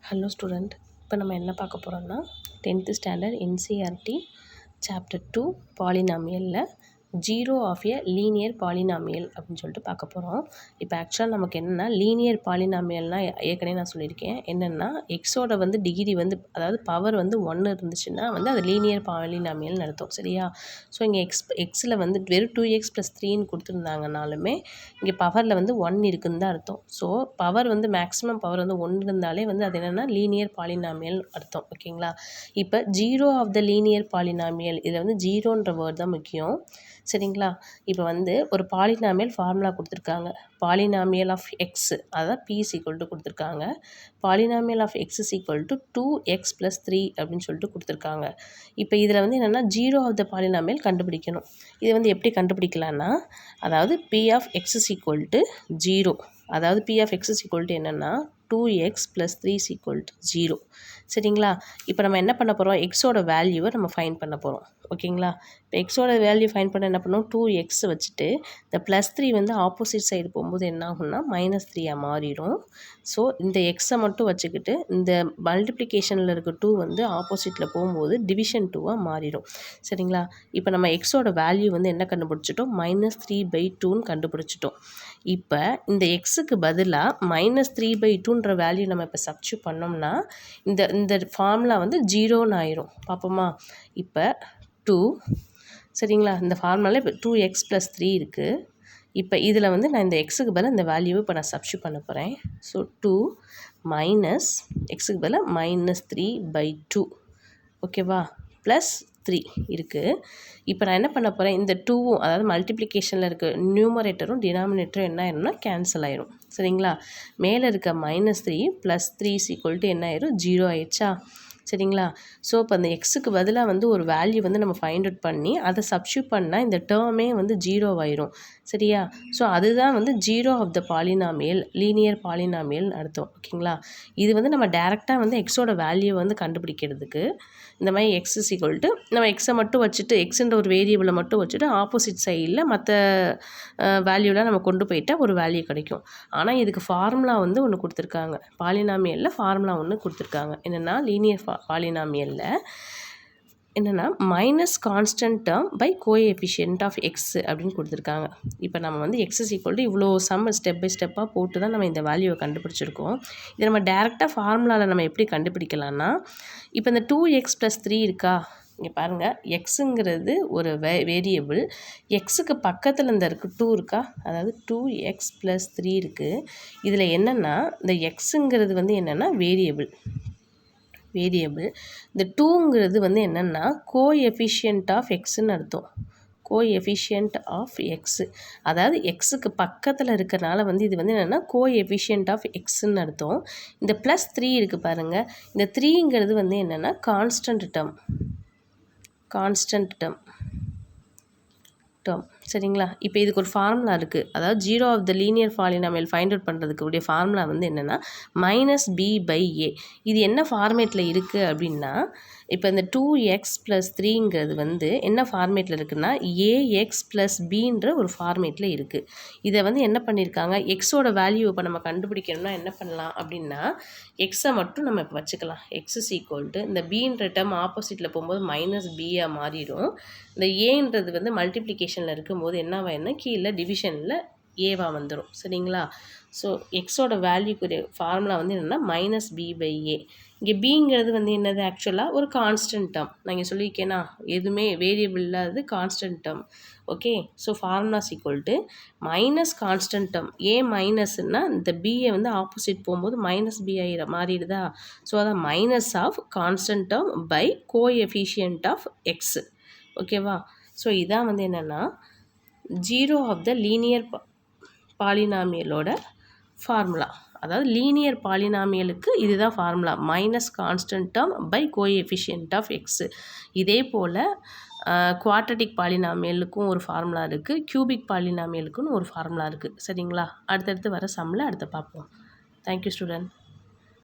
Hello student, இப்போ நம்ம என்ன பார்க்க போகிறோம்னா 10th ஸ்டாண்டர்ட் NCERT சாப்டர் 2 பாலினாமியலில் zero of a linear polynomial அப்படின்னு சொல்லிட்டு பார்க்க போகிறோம். இப்போ ஆக்சுவலாக நமக்கு என்னென்னா லீனியர் பாலினாமியல்னால் ஏற்கனவே நான் சொல்லியிருக்கேன். என்னென்னா எக்ஸோட வந்து டிகிரி வந்து அதாவது பவர் வந்து 1 இருந்துச்சுன்னா வந்து அது லீனியர் பாலினாமியல்னு அர்த்தம். சரியா? ஸோ இங்கே எக்ஸில் வந்து வெறும் 2x + 3ன்னு கொடுத்துருந்தாங்கனாலுமே இங்கே பவரில் வந்து 1 இருக்குன்னு தான் அர்த்தம். ஸோ பவர் வந்து மேக்ஸிமம் பவர் வந்து 1 இருந்தாலே வந்து அது என்னென்னா லீனியர் பாலினாமியல் அர்த்தம். ஓகேங்களா? இப்போ zero of the linear polynomial, இதில் வந்து ஜீரோன்ற வேர்ட் தான் முக்கியம். சரிங்களா? இப்போ வந்து ஒரு பாலினாமியல் ஃபார்முலா கொடுத்துருக்காங்க. பாலினாமியல் ஆஃப் எக்ஸ், அதான் P = கொடுத்துருக்காங்க. பாலினாமியல் ஆஃப் எக்ஸ் = 2x + 3 அப்படின்னு சொல்லிட்டு கொடுத்துருக்காங்க. இப்போ இதில் வந்து என்னென்னா ஜீரோ ஆஃப் த பாலினாமியல் கண்டுபிடிக்கணும். இதை வந்து எப்படி கண்டுபிடிக்கலான்னா, அதாவது P ஆஃப் எக்ஸ் = 0, அதாவது P ஆஃப் எக்ஸ் என்னென்னா 2x + 3 = 0. சரிங்களா? இப்போ நம்ம என்ன பண்ண போகிறோம், எக்ஸோட வேல்யூவை நம்ம ஃபைண்ட் பண்ண போகிறோம். ஓகேங்களா? இப்போ எக்ஸோட வேல்யூ ஃபைண்ட் பண்ண என்ன பண்ணோம், 2x வச்சுட்டு இந்த +3 வந்து ஆப்போசிட் சைடு போகும்போது என்ன ஆகும்னா -3 மாறிடும். ஸோ இந்த எக்ஸை மட்டும் வச்சுக்கிட்டு இந்த மல்டிப்ளிகேஷனில் இருக்க 2 வந்து ஆப்போசிட்டில் போகும்போது டிவிஷன் 2 மாறிடும். சரிங்களா? இப்போ நம்ம எக்ஸோட வேல்யூ வந்து என்ன கண்டுபிடிச்சிட்டோம், -3/2ன்னு கண்டுபிடிச்சிட்டோம். இப்போ இந்த எக்ஸுக்கு பதிலாக -3/2ன்ற வேல்யூ நம்ம இப்போ சப்ஸ்டிட்யூட் பண்ணோம்னா இந்த ஃபார்முலா வந்து 0ன்னு ஆயிரும். பார்ப்போமா? இப்போ 2, சரிங்களா? இந்த ஃபார்முலாவில் இப்போ 2x + 3 இருக்குது. இப்போ இதில் வந்து நான் இந்த எக்ஸுக்கு பதிலாக இந்த வேல்யூவை இப்போ நான் சப்ஸ்டிட்யூட் பண்ண போகிறேன். ஸோ 2 மைனஸ் எக்ஸுக்கு பதிலாக -3/2, ஓகேவா, +3 இருக்குது. இப்போ நான் என்ன பண்ண போகிறேன், இந்த 2வும் அதாவது மல்டிப்ளிகேஷனில் இருக்க நியூமரேட்டரும் டினாமினேட்டரும் என்ன ஆயிரும்னா கேன்சல் ஆயிரும். சரிங்களா? மேலே இருக்க -3 + 3 என்ன ஆயிரும், 0 ஆயிடுச்சா? சரிங்களா? ஸோ இப்போ அந்த எக்ஸுக்கு பதிலாக வந்து ஒரு வேல்யூ வந்து நம்ம ஃபைண்ட் அவுட் பண்ணி அதை சப்ஸ்டிட்யூட் பண்ணால் இந்த டேர்மே வந்து 0 ஆயிரும். சரியா? ஸோ அதுதான் வந்து zero of the polynomial, linear polynomial அர்த்தம். ஓகேங்களா? இது வந்து நம்ம டேரெக்டாக வந்து எக்ஸோட வேல்யூ வந்து கண்டுபிடிக்கிறதுக்கு இந்த மாதிரி எக்ஸ் நம்ம எக்ஸை மட்டும் வச்சுட்டு எக்ஸுன்ற ஒரு வேரியபிளை மட்டும் வச்சுட்டு ஆப்போசிட் சைடில் மற்ற வேல்யூலாம் நம்ம கொண்டு போயிட்டா ஒரு வேல்யூ கிடைக்கும். ஆனால் இதுக்கு ஃபார்முலா வந்து ஒன்று கொடுத்துருக்காங்க. பாலினாமியலில் ஃபார்முலா ஒன்று கொடுத்துருக்காங்க. என்னென்னா லீனியர் பாலினாமியலில் என்னென்னா minus constant term by coefficient of X அப்படின்னு கொடுத்துருக்காங்க. இப்போ நம்ம வந்து எக்ஸ் இவ்வளோ சம் ஸ்டெப் பை ஸ்டெப்பாக போட்டு தான் நம்ம இந்த வேல்யூவை கண்டுபிடிச்சிருக்கோம். இதை நம்ம டேரெக்டாக ஃபார்முலாவில் நம்ம எப்படி கண்டுபிடிக்கலாம்னா, இப்போ இந்த 2x + 3 இருக்கா, இங்கே பாருங்கள், எக்ஸுங்கிறது ஒரு வேரியபிள். எக்ஸுக்கு பக்கத்தில் இந்த இருக்குது 2 இருக்கா, அதாவது 2x + 3 இருக்குது. இதில் என்னென்னா இந்த எக்ஸுங்கிறது வந்து என்னென்னா வேரியபிள். இந்த 2ங்கிறது வந்து என்னென்னா கோஎஃபிஷியன்ட் ஆஃப் எக்ஸ்ன்னு அர்த்தம். கோஎஃபிஷியன்ட் ஆஃப் எக்ஸு, அதாவது எக்ஸுக்கு பக்கத்தில் இருக்கிறனால வந்து இது வந்து என்னென்னா கோஎஃபிஷியன்ட் ஆஃப் எக்ஸ்ன்னு அர்த்தம். இந்த +3 இருக்குது பாருங்கள், இந்த 3ங்கிறது வந்து என்னென்னா கான்ஸ்டன்ட் டேர்ம். சரிங்களா? இப்போ இதுக்கு ஒரு ஃபார்முலா இருக்குது. அதாவது zero of the linear polynomial find out பண்ணுறதுக்கு உடைய ஃபார்முலா வந்து என்னென்னா -b/a. இது என்ன ஃபார்மேட்டில் இருக்குது அப்படின்னா, இப்போ இந்த 2x + 3ங்கிறது வந்து என்ன ஃபார்மேட்டில் இருக்குன்னா ax + bன்ற ஒரு ஃபார்மேட்டில் இருக்குது. இதை வந்து என்ன பண்ணியிருக்காங்க, எக்ஸோட வேல்யூ இப்போ நம்ம கண்டுபிடிக்கணும்னா என்ன பண்ணலாம் அப்படின்னா, எக்ஸை மட்டும் நம்ம இப்போ வச்சுக்கலாம். எக்ஸ் இந்த bன்ற டேர்ம் ஆப்போசிட்டில் போகும்போது -b மாறிடும். இந்த ஏன்றது வந்து மல்டிப்ளிகேஷனில் இருக்கும்போது என்னவாயின்னா கீழே டிவிஷனில் ஏவா வந்துடும். சரிங்களா? ஸோ எக்ஸோட வேல்யூக்குரிய ஃபார்முலா வந்து என்னென்னா -b/a. இங்கே பிங்கிறது வந்து என்னது, ஆக்சுவலாக ஒரு கான்ஸ்டன்ட் டேர்ம். நான் இங்கே சொல்லியிருக்கேன்னா எதுவுமே வேரியபிள் இல்லாதது constant term. Okay. So formula minus constant term. மைனஸ்ன்னா இந்த பியை வந்து ஆப்போசிட் போகும்போது -b மாறிடுதா? ஸோ அதான் minus of constant term by coefficient of x. ஓகேவா? ஸோ இதான் வந்து என்னென்னா ஜீரோ ஆஃப் த லீனியர் பாலினாமியலோட ஃபார்முலா. அதாவது லீனியர் பாலினாமியலுக்கு இதுதான் formula, minus constant term by coefficient of x. இதே போல் குவாட்ரட்டிக் பாலினாமியலுக்கும் ஒரு ஃபார்முலா இருக்குது, கியூபிக் பாலினாமியலுக்குன்னு ஒரு ஃபார்முலா இருக்குது. சரிங்களா? அடுத்தடுத்து வர சம்மில் அடுத்து பார்ப்போம். Thank you student.